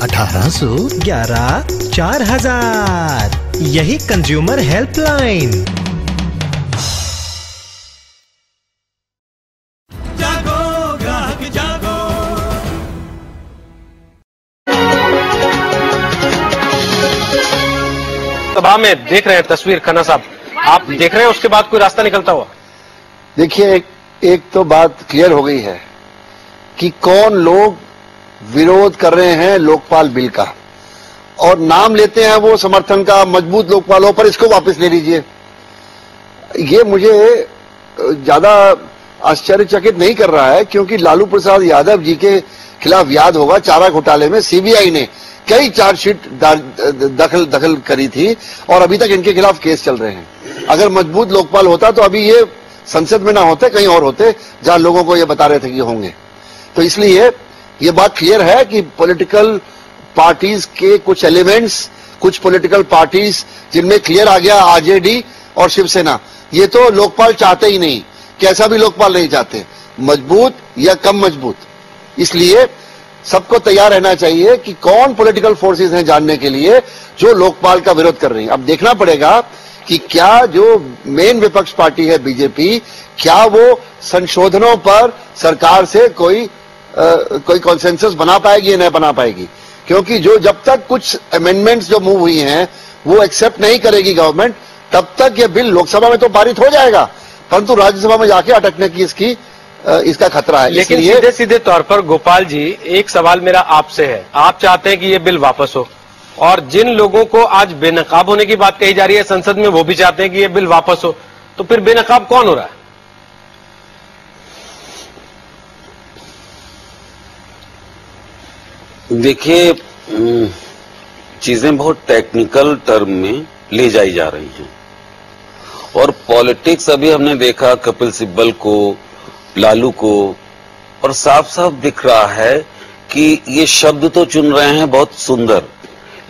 1811-4000। यही consumer helpline. जागो ग्राहक जागो। सभा में देख रहे हैं तस्वीर, खन्ना साहब आप देख रहे हैं, उसके बाद कोई रास्ता निकलता हुआ? देखिए, एक तो बात क्लियर हो गई है कि कौन लोग विरोध कर रहे हैं लोकपाल बिल का, और नाम लेते हैं वो समर्थन का, मजबूत लोकपाल हो, पर इसको वापस ले लीजिए। ये मुझे ज्यादा आश्चर्यचकित नहीं कर रहा है, क्योंकि लालू प्रसाद यादव जी के खिलाफ याद होगा चारा घोटाले में सीबीआई ने कई चार्जशीट दखल करी थी और अभी तक इनके खिलाफ केस चल रहे हैं। अगर मजबूत लोकपाल होता तो अभी ये संसद में ना होते, कहीं और होते जहां लोगों को ये बता रहे थे कि होंगे। तो इसलिए ये बात क्लियर है कि पॉलिटिकल पार्टीज के कुछ एलिमेंट्स, कुछ पॉलिटिकल पार्टीज जिनमें क्लियर आ गया आरजेडी और शिवसेना, ये तो लोकपाल चाहते ही नहीं, कैसा भी लोकपाल नहीं चाहते, मजबूत या कम मजबूत। इसलिए सबको तैयार रहना चाहिए कि कौन पॉलिटिकल फोर्सेस हैं जानने के लिए जो लोकपाल का विरोध कर रही है। अब देखना पड़ेगा कि क्या जो मेन विपक्ष पार्टी है बीजेपी, क्या वो संशोधनों पर सरकार से कोई कॉन्सेंसस बना पाएगी या नहीं बना पाएगी, क्योंकि जो जब तक कुछ अमेंडमेंट्स जो मूव हुई हैं वो एक्सेप्ट नहीं करेगी गवर्नमेंट, तब तक ये बिल लोकसभा में तो पारित हो जाएगा, परंतु राज्यसभा में जाके अटकने की इसका खतरा है। लेकिन सीधे सीधे तौर पर गोपाल जी, एक सवाल मेरा आपसे है, आप चाहते हैं कि ये बिल वापस हो, और जिन लोगों को आज बेनकाब होने की बात कही जा रही है संसद में, वो भी चाहते हैं कि ये बिल वापस हो, तो फिर बेनकाब कौन हो रहा है? देखिए, चीजें बहुत टेक्निकल टर्म में ले जाई जा रही हैं, और पॉलिटिक्स अभी हमने देखा कपिल सिब्बल को, लालू को, और साफ साफ दिख रहा है कि ये शब्द तो चुन रहे हैं बहुत सुंदर,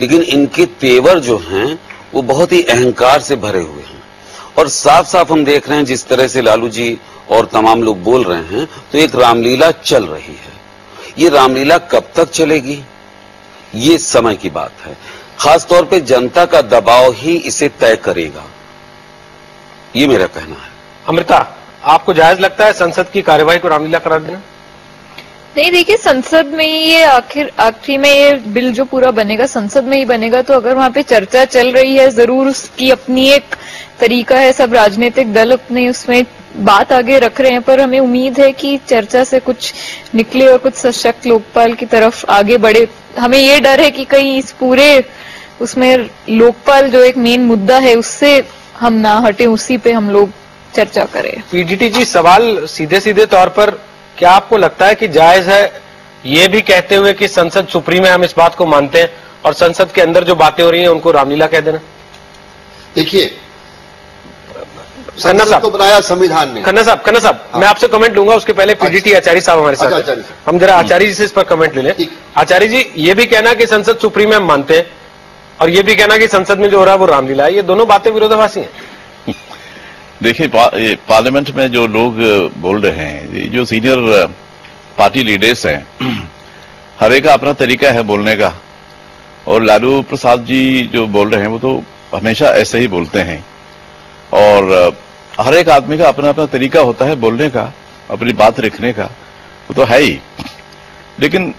लेकिन इनके तेवर जो हैं वो बहुत ही अहंकार से भरे हुए हैं। और साफ साफ हम देख रहे हैं जिस तरह से लालू जी और तमाम लोग बोल रहे हैं, तो एक रामलीला चल रही है। ये रामलीला कब तक चलेगी, ये समय की बात है। खासतौर पे जनता का दबाव ही इसे तय करेगा, ये मेरा कहना है। अमृता, आपको जायज लगता है संसद की कार्यवाही को रामलीला करार देना? नहीं, देखिए, संसद में ही ये आखिरी में ये बिल जो पूरा बनेगा संसद में ही बनेगा, तो अगर वहां पे चर्चा चल रही है, जरूर उसकी अपनी एक तरीका है, सब राजनीतिक दल अपने उसमें बात आगे रख रहे हैं, पर हमें उम्मीद है कि चर्चा से कुछ निकले और कुछ सशक्त लोकपाल की तरफ आगे बढ़े। हमें ये डर है कि कहीं इस पूरे उसमें लोकपाल जो एक मेन मुद्दा है उससे हम ना हटे, उसी पे हम लोग चर्चा करें। पीडीटी जी, सवाल सीधे सीधे तौर पर, क्या आपको लगता है कि जायज है ये भी कहते हुए कि संसद सुप्रीम है, हम इस बात को मानते हैं, और संसद के अंदर जो बातें हो रही हैं उनको रामलीला कह देना? देखिए, खन्ना साहब को बनाया संविधान ने। खन्ना साहब, मैं आपसे कमेंट लूंगा, उसके पहले पीडीटी आचार्य साहब हमारे साथ हैं। हम जरा आचार्य जी से इस पर कमेंट ले लें। आचार्य जी, ये भी कहना कि संसद सुप्रीम है हम मानते हैं, और ये भी कहना कि संसद में जो हो रहा है वो रामलीला है, ये दोनों बातें विरोधाभासी हैं। देखिए, पार्लियामेंट में जो लोग बोल रहे हैं, जो सीनियर पार्टी लीडर्स हैं, हर एक का अपना तरीका है बोलने का, और लालू प्रसाद जी जो बोल रहे हैं वो तो हमेशा ऐसे ही बोलते हैं, और हर एक आदमी का अपना अपना तरीका होता है बोलने का, अपनी बात रखने का, वो तो है ही। लेकिन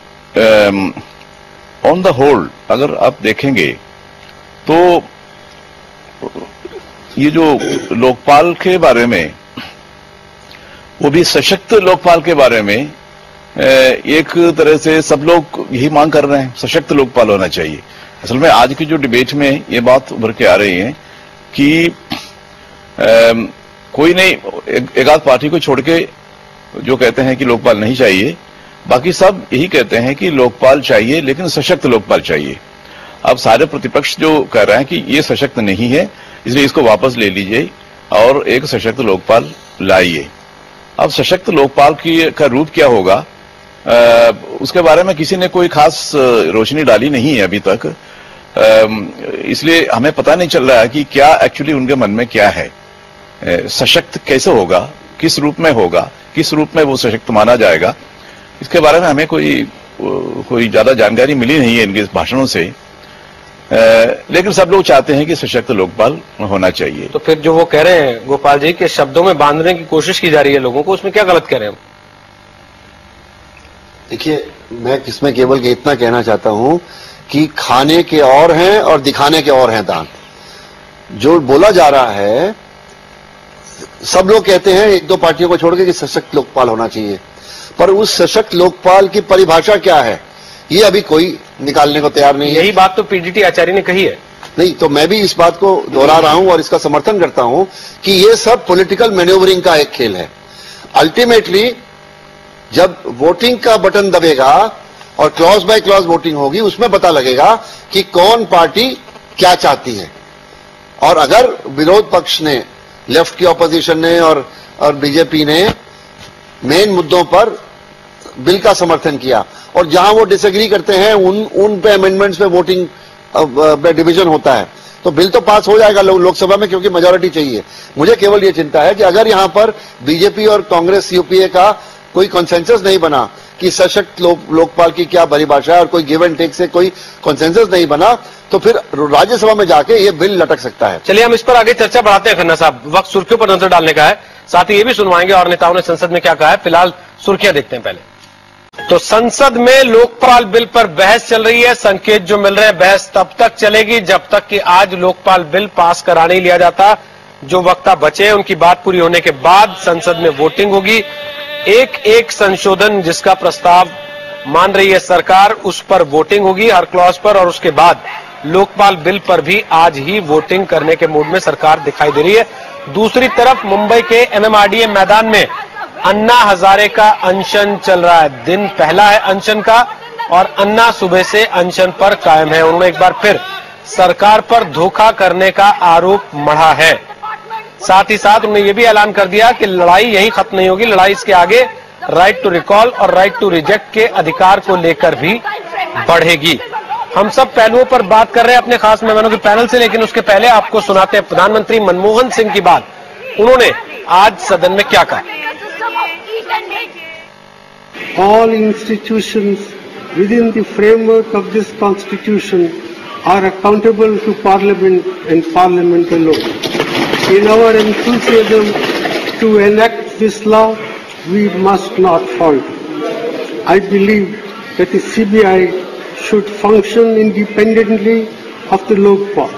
ऑन द होल अगर आप देखेंगे तो ये जो लोकपाल के बारे में, वो भी सशक्त लोकपाल के बारे में, एक तरह से सब लोग यही मांग कर रहे हैं, सशक्त लोकपाल होना चाहिए। असल में आज की जो डिबेट में ये बात उभर के आ रही है कि कोई नहीं, एक आध पार्टी को छोड़ के जो कहते हैं कि लोकपाल नहीं चाहिए, बाकी सब यही कहते हैं कि लोकपाल चाहिए, लेकिन सशक्त लोकपाल चाहिए। अब सारे प्रतिपक्ष जो कह रहे हैं कि ये सशक्त नहीं है, इसलिए इसको वापस ले लीजिए और एक सशक्त लोकपाल लाइए। अब सशक्त लोकपाल का रूप क्या होगा, उसके बारे में किसी ने कोई खास रोशनी डाली नहीं है अभी तक, इसलिए हमें पता नहीं चल रहा है कि क्या एक्चुअली उनके मन में क्या है। सशक्त कैसे होगा, किस रूप में होगा, किस रूप में वो सशक्त माना जाएगा, इसके बारे में हमें कोई कोई ज्यादा जानकारी मिली नहीं है इनके भाषणों से, लेकिन सब लोग चाहते हैं कि सशक्त लोकपाल होना चाहिए। तो फिर जो वो कह रहे हैं गोपाल जी के शब्दों में बांधने की कोशिश की जा रही है लोगों को, उसमें क्या गलत कह रहे हैं? देखिए, मैं इसमें केवल इतना कहना चाहता हूं कि खाने के और हैं और दिखाने के और हैं दांत। जो बोला जा रहा है, सब लोग कहते हैं एक दो पार्टियों को छोड़ के कि सशक्त लोकपाल होना चाहिए, पर उस सशक्त लोकपाल की परिभाषा क्या है ये अभी कोई निकालने को तैयार नहीं है। यही बात तो पीडीटी आचार्य ने कही है। नहीं, तो मैं भी इस बात को दोहरा रहा हूं और इसका समर्थन करता हूं कि ये सब पॉलिटिकल मैन्यूवरिंग का एक खेल है। अल्टीमेटली जब वोटिंग का बटन दबेगा और क्लॉज बाय क्लॉज वोटिंग होगी, उसमें पता लगेगा कि कौन पार्टी क्या चाहती है। और अगर विरोध पक्ष ने, लेफ्ट की ऑपोजिशन ने और बीजेपी ने मेन मुद्दों पर बिल का समर्थन किया और जहां वो डिसएग्री करते हैं उन पे अमेंडमेंट्स पे वोटिंग डिवीजन होता है, तो बिल तो पास हो जाएगा लोकसभा में, क्योंकि मेजॉरिटी चाहिए। मुझे केवल ये चिंता है कि अगर यहां पर बीजेपी और कांग्रेस यूपीए का कोई कंसेंसस नहीं बना कि सशक्त लोकपाल की क्या परिभाषा है और कोई गिव एंड टेक से कोई कंसेंसस नहीं बना, तो फिर राज्यसभा में जाके ये बिल लटक सकता है। चलिए हम इस पर आगे चर्चा बढ़ाते हैं खन्ना साहब, वक्त सुर्खियों पर नजर डालने का है, साथ ही ये भी सुनवाएंगे और नेताओं ने संसद में क्या कहा है। फिलहाल सुर्खियां देखते हैं पहले। तो संसद में लोकपाल बिल पर बहस चल रही है। संकेत जो मिल रहे हैं, बहस तब तक चलेगी जब तक कि आज लोकपाल बिल पास करा नहीं लिया जाता। जो वक्ता बचे उनकी बात पूरी होने के बाद संसद में वोटिंग होगी। एक एक संशोधन जिसका प्रस्ताव मान रही है सरकार, उस पर वोटिंग होगी हर क्लॉज पर, और उसके बाद लोकपाल बिल पर भी आज ही वोटिंग करने के मूड में सरकार दिखाई दे रही है। दूसरी तरफ मुंबई के एमएमआरडीए मैदान में अन्ना हजारे का अनशन चल रहा है। दिन पहला है अनशन का और अन्ना सुबह से अनशन पर कायम है। उन्होंने एक बार फिर सरकार पर धोखा करने का आरोप मढ़ा है। साथ ही साथ उन्होंने ये भी ऐलान कर दिया कि लड़ाई यहीं खत्म नहीं होगी, लड़ाई इसके आगे राइट टू रिकॉल और राइट टू रिजेक्ट के अधिकार को लेकर भी बढ़ेगी। हम सब पहलुओं पर बात कर रहे हैं अपने खास मेहमानों के पैनल से, लेकिन उसके पहले आपको सुनाते हैं प्रधानमंत्री मनमोहन सिंह की बात। उन्होंने आज सदन में क्या कहा। All institutions within the framework of this constitution are accountable to Parliament and Parliament alone. In our enthusiasm to enact this law, we must not falter. I believe that the CBI should function independently of the Lokpal.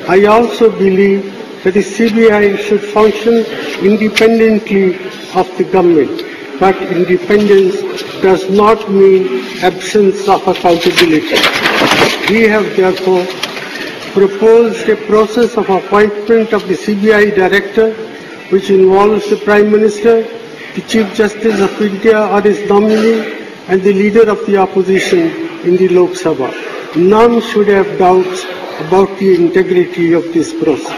I also believe that the CBI should function independently of the government. But independence does not mean absence of accountability. We have therefore proposed a process of appointment of the CBI director, which involves the Prime Minister, the Chief Justice of India or his nominee, and the leader of the opposition in the Lok Sabha. None should have doubts about the integrity of this process.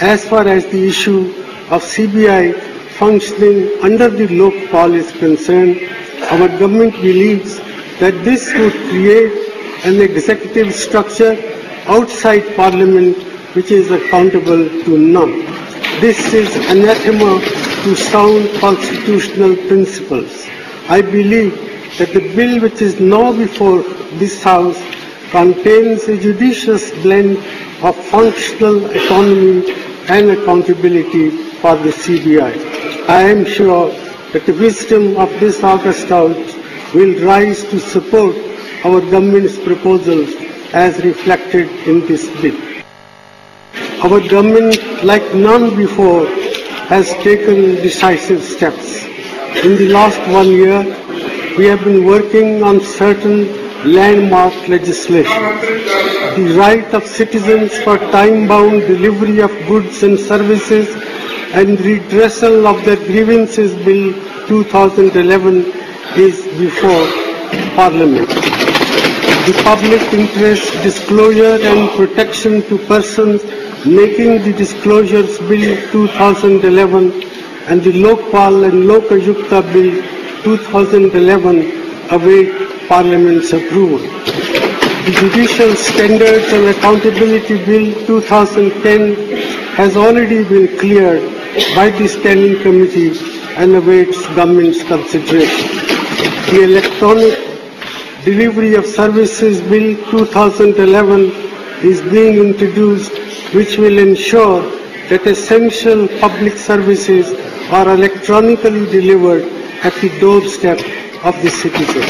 As far as the issue of CBI functioning under the Lokpal is concerned, our government believes that this would create an executive structure outside Parliament which is accountable to none. This is anathema to sound constitutional principles. I believe that the bill which is now before this House contains a judicious blend of functional autonomy and accountability for the CBI. I am sure that the wisdom of this August House will rise to support our government's proposals as reflected in this bill. Our government, like none before, has taken decisive steps. In the last 1 year, we have been working on certain landmark legislation. The right of citizens for time-bound delivery of goods and services and redressal of their grievances Bill 2011 is before Parliament. The public interest disclosure and protection to persons making the disclosures Bill 2011 and the Lokpal and Lokayukta Bill 2011 await Parliament's approval. The Judicial Standards and Accountability Bill 2010 has already been cleared by the Standing Committee and awaits government's consideration. The Delivery of Services Bill 2011 is being introduced, which will ensure that essential public services are electronically delivered at the doorstep of the citizen.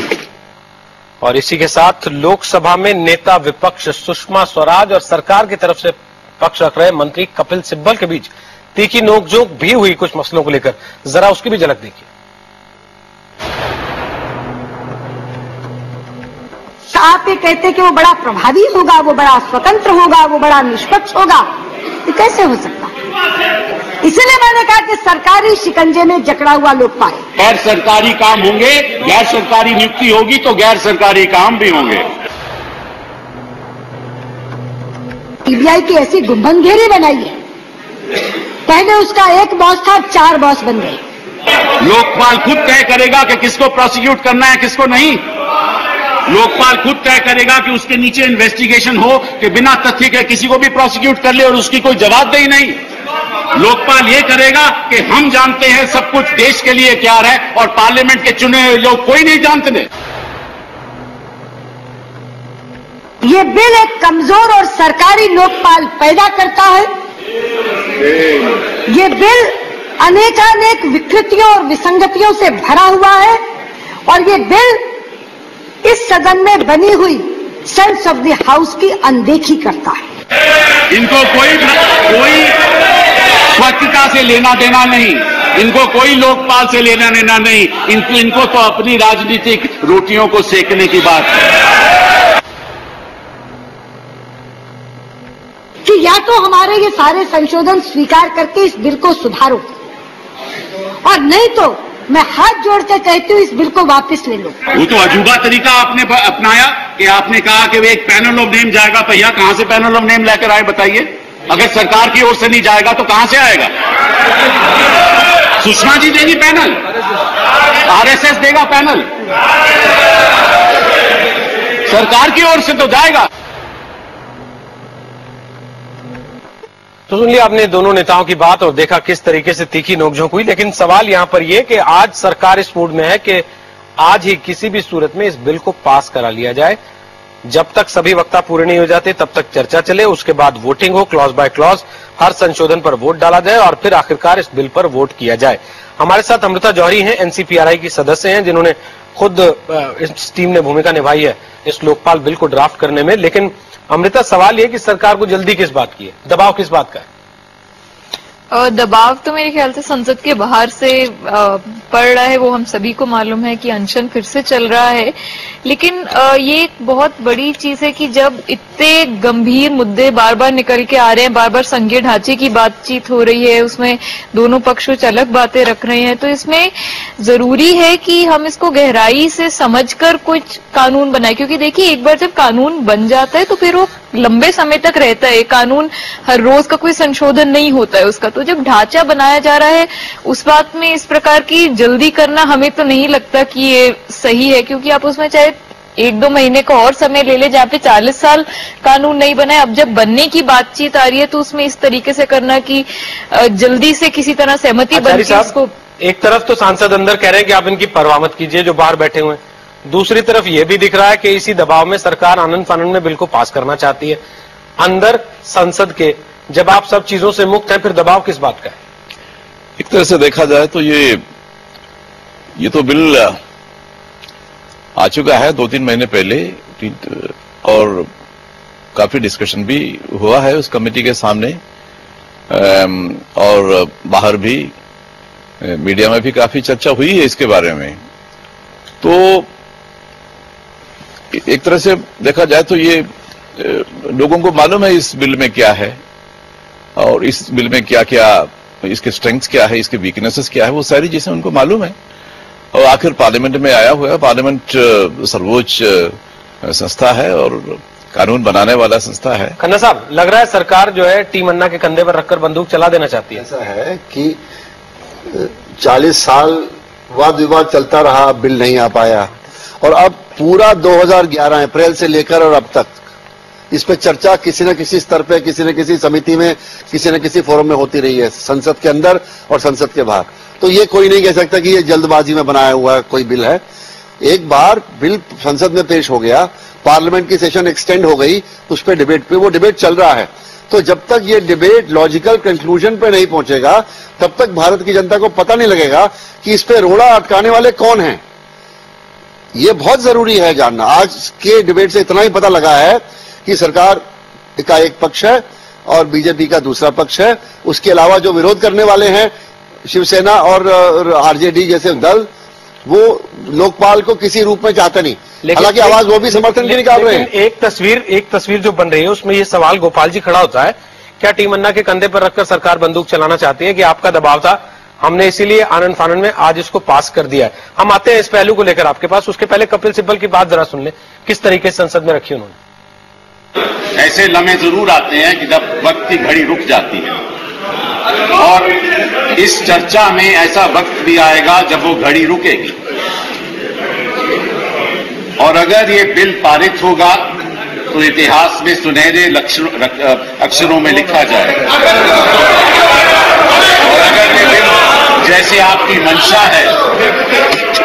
और इसी के साथ लोकसभा में नेता विपक्ष सुषमा स्वराज और सरकार की तरफ से पक्ष रख रहे मंत्री कपिल सिब्बल के बीच तीखी नोकझोंक भी हुई कुछ मसलों को लेकर। जरा उसकी भी झलक देखिए। आप ये कहते हैं कि वो बड़ा प्रभावी होगा, वो बड़ा स्वतंत्र होगा, वो बड़ा निष्पक्ष होगा, ये कैसे हो सकता है? इसलिए मैंने कहा कि सरकारी शिकंजे में जकड़ा हुआ लोकपाल। गैर सरकारी काम होंगे, गैर सरकारी नियुक्ति होगी तो गैर सरकारी काम भी होंगे। सीबीआई की ऐसी गुम्बनगेरी बनाई है, पहले उसका एक बॉस था, 4 बॉस बन गए। लोकपाल खुद तय करेगा कि किसको प्रोसिक्यूट करना है, किसको नहीं। लोकपाल खुद तय करेगा कि उसके नीचे इन्वेस्टिगेशन हो कि बिना तथ्य के किसी को भी प्रोसिक्यूट कर ले और उसकी कोई जवाबदेही नहीं। लोकपाल ये करेगा कि हम जानते हैं सब कुछ देश के लिए क्या है और पार्लियामेंट के चुने हुए लोग कोई नहीं जानते। ये बिल एक कमजोर और सरकारी लोकपाल पैदा करता है। ये बिल अनेकानेक विकृतियों और विसंगतियों से भरा हुआ है और ये बिल इस सदन में बनी हुई सेंस ऑफ द हाउस की अनदेखी करता है। इनको कोई स्वच्छता से लेना देना नहीं, इनको कोई लोकपाल से लेना देना नहीं, इनको तो अपनी राजनीतिक रोटियों को सेकने की बात है कि या तो हमारे ये सारे संशोधन स्वीकार करके इस बिल को सुधारो और नहीं तो मैं हाथ जोड़ के कहती हूँ इस बिल को वापस ले लो। वो तो अजूबा तरीका आपने अपनाया कि आपने कहा कि एक पैनल ऑफ नेम जाएगा। भैया कहां से पैनल ऑफ नेम लेकर आए बताइए? अगर सरकार की ओर से नहीं जाएगा तो कहां से आएगा? सुषमा जी देगी पैनल, आरएसएस देगा पैनल, सरकार की ओर से तो जाएगा। तो सुन लिया आपने दोनों नेताओं की बात और देखा किस तरीके से तीखी नोकझोंक हुई। लेकिन सवाल यहां पर यह कि आज सरकार इस मूड में है कि आज ही किसी भी सूरत में इस बिल को पास करा लिया जाए। जब तक सभी वक्ता पूरे नहीं हो जाते तब तक चर्चा चले, उसके बाद वोटिंग हो, क्लॉज बाय क्लॉज हर संशोधन पर वोट डाला जाए और फिर आखिरकार इस बिल पर वोट किया जाए। हमारे साथ अमृता जौहरी हैं, एनसीपीआरआई की सदस्य हैं, जिन्होंने खुद इस टीम ने भूमिका निभाई है इस लोकपाल बिल को ड्राफ्ट करने में। लेकिन अमृता, सवाल यह कि सरकार को जल्दी किस बात की है, दबाव किस बात का है? दबाव तो मेरे ख्याल से संसद के बाहर से पड़ रहा है। वो हम सभी को मालूम है कि अनशन फिर से चल रहा है। लेकिन ये एक बहुत बड़ी चीज है कि जब इतने गंभीर मुद्दे बार बार निकल के आ रहे हैं, बार बार संघीय ढांचे की बातचीत हो रही है, उसमें दोनों पक्ष कुछ अलग बातें रख रहे हैं, तो इसमें जरूरी है कि हम इसको गहराई से समझकर कुछ कानून बनाए। क्योंकि देखिए, एक बार जब कानून बन जाता है तो फिर वो लंबे समय तक रहता है। कानून हर रोज का कोई संशोधन नहीं होता है उसका। तो जब ढांचा बनाया जा रहा है उस बात में इस प्रकार की जल्दी करना हमें तो नहीं लगता कि ये सही है। क्योंकि आप उसमें चाहे 1-2 महीने का और समय ले ले, जहाँ पे 40 साल कानून नहीं बना है, अब जब बनने की बातचीत आ रही है तो उसमें इस तरीके से करना कि जल्दी से किसी तरह सहमति बन के उसको। एक तरफ तो सांसद अंदर कह रहे हैं कि आप इनकी परवाह मत कीजिए जो बाहर बैठे हुए हैं, दूसरी तरफ यह भी दिख रहा है कि इसी दबाव में सरकार आनंद फानंद में बिल को पास करना चाहती है। अंदर संसद के जब आप सब चीजों से मुक्त हैं, फिर दबाव किस बात का है? एक तरह से देखा जाए तो ये तो बिल आ चुका है 2-3 महीने पहले और काफी डिस्कशन भी हुआ है उस कमेटी के सामने और बाहर भी मीडिया में भी काफी चर्चा हुई है इसके बारे में। तो एक तरह से देखा जाए तो ये लोगों को मालूम है इस बिल में क्या है और इस बिल में क्या क्या इसके स्ट्रेंथ्स क्या है, इसके वीकनेसेस क्या है, वो सारी चीजें उनको मालूम है। और आखिर पार्लियामेंट में आया हुआ है। पार्लियामेंट सर्वोच्च संस्था है और कानून बनाने वाला संस्था है। खन्ना साहब, लग रहा है सरकार जो है टीम अन्ना के कंधे पर रखकर बंदूक चला देना चाहती है। ऐसा है कि 40 साल वाद विवाद चलता रहा, बिल नहीं आ पाया और अब पूरा 2011 अप्रैल से लेकर और अब तक इस पे चर्चा किसी न किसी स्तर पे, किसी न किसी समिति में, किसी न किसी फोरम में होती रही है, संसद के अंदर और संसद के बाहर। तो ये कोई नहीं कह सकता कि ये जल्दबाजी में बनाया हुआ कोई बिल है। एक बार बिल संसद में पेश हो गया, पार्लियामेंट की सेशन एक्सटेंड हो गई, उस पर डिबेट पे वो डिबेट चल रहा है। तो जब तक ये डिबेट लॉजिकल कंक्लूजन पे नहीं पहुंचेगा, तब तक भारत की जनता को पता नहीं लगेगा कि इस पे रोड़ा अटकाने वाले कौन हैं। ये बहुत जरूरी है जानना। आज के डिबेट से इतना ही पता लगा है कि सरकार का एक पक्ष है और बीजेपी का दूसरा पक्ष है। उसके अलावा जो विरोध करने वाले हैं, शिवसेना और आरजेडी जैसे दल, वो लोकपाल को किसी रूप में चाहते नहीं। हालांकि आवाज वो भी समर्थन की निकाल रहे हैं। एक तस्वीर जो बन रही है उसमें ये सवाल गोपाल जी खड़ा होता है, क्या टीम अन्ना के कंधे पर रखकर सरकार बंदूक चलाना चाहती है कि आपका दबाव था, हमने इसीलिए आनंद फानन में आज इसको पास कर दिया है। हम आते हैं इस पहलू को लेकर आपके पास, उसके पहले कपिल सिब्बल की बात जरा सुन ले, किस तरीके से संसद में रखी उन्होंने। ऐसे लम्हे जरूर आते हैं कि जब वक्त की घड़ी रुक जाती है, और इस चर्चा में ऐसा वक्त भी आएगा जब वो घड़ी रुकेगी। और अगर ये बिल पारित होगा तो इतिहास में सुनहरे अक्षरों में लिखा जाएगा। और अगर ये बिल जैसे आपकी मंशा है,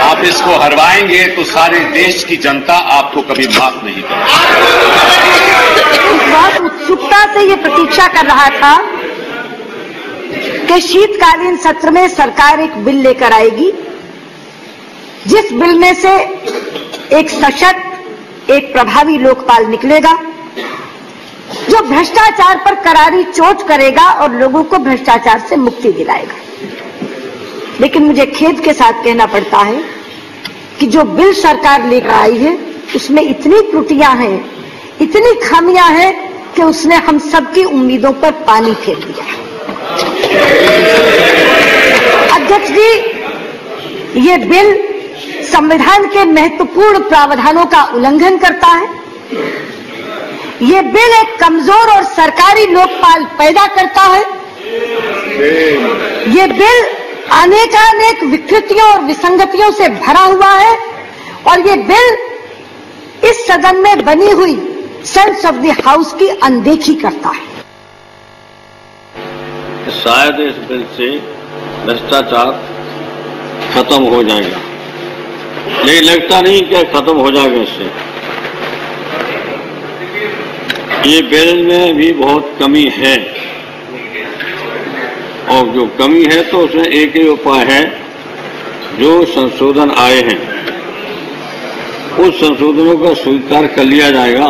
आप इसको हरवाएंगे तो सारे देश की जनता आपको कभी माफ नहीं करेगी। बहुत उत्सुकता से ये प्रतीक्षा कर रहा था कि शीतकालीन सत्र में सरकार एक बिल लेकर आएगी, जिस बिल में से एक सशक्त, एक प्रभावी लोकपाल निकलेगा, जो भ्रष्टाचार पर करारी चोट करेगा और लोगों को भ्रष्टाचार से मुक्ति दिलाएगा। लेकिन मुझे खेद के साथ कहना पड़ता है कि जो बिल सरकार लेकर आई है उसमें इतनी त्रुटियां हैं, इतनी खामियां हैं कि उसने हम सबकी उम्मीदों पर पानी फेर दिया। अध्यक्ष जी, ये बिल संविधान के महत्वपूर्ण प्रावधानों का उल्लंघन करता है। ये बिल एक कमजोर और सरकारी लोकपाल पैदा करता है। ये बिल अनेकानेक विकृतियों और विसंगतियों से भरा हुआ है और ये बिल इस सदन में बनी हुई सेंस ऑफ द हाउस की अनदेखी करता है। शायद इस बिल से भ्रष्टाचार खत्म हो जाएगा, लेकिन लगता नहीं कि खत्म हो जाएगा इससे। ये बिल में भी बहुत कमी है, और जो कमी है तो उसमें एक ही उपाय है, जो संशोधन आए हैं उस संशोधनों का स्वीकार कर लिया जाएगा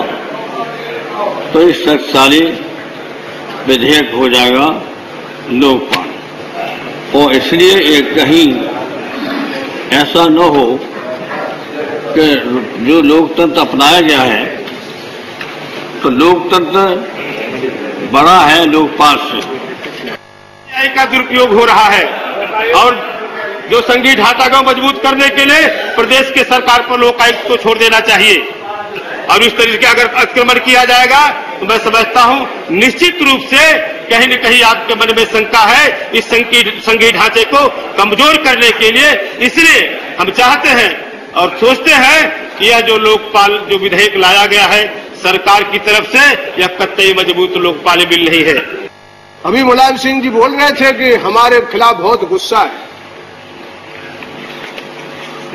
तो इस शक्तिशाली विधेयक हो जाएगा लोकपाल। और इसलिए एक कहीं ऐसा न हो कि जो लोकतंत्र अपनाया गया है तो लोकतंत्र बड़ा है लोकपाल से। का दुरुपयोग हो रहा है और जो संघीय ढांचा को मजबूत करने के लिए प्रदेश के सरकार पर लोकायुक्त को छोड़ देना चाहिए। और इस तरीके का अगर अतिक्रमण किया जाएगा तो मैं समझता हूं निश्चित रूप से कहीं न कहीं आपके मन में शंका है इस संघीय ढांचे को कमजोर करने के लिए। इसलिए हम चाहते हैं और सोचते हैं कि यह जो लोकपाल जो विधेयक लाया गया है सरकार की तरफ से, यह कतई मजबूत लोकपाल बिल नहीं है। अभी मुलायम सिंह जी बोल रहे थे कि हमारे खिलाफ बहुत गुस्सा है।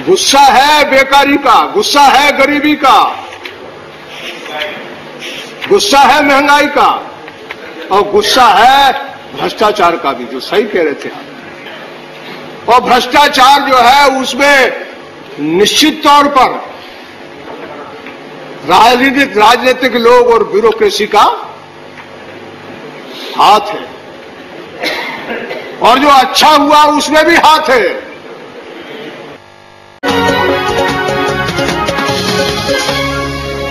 गुस्सा है बेकारी का, गुस्सा है गरीबी का, गुस्सा है महंगाई का, और गुस्सा है भ्रष्टाचार का भी, जो सही कह रहे थे आप। और भ्रष्टाचार जो है उसमें निश्चित तौर पर राजनीतिक लोग और ब्यूरोक्रेसी का हाथ है, और जो अच्छा हुआ उसमें भी हाथ है।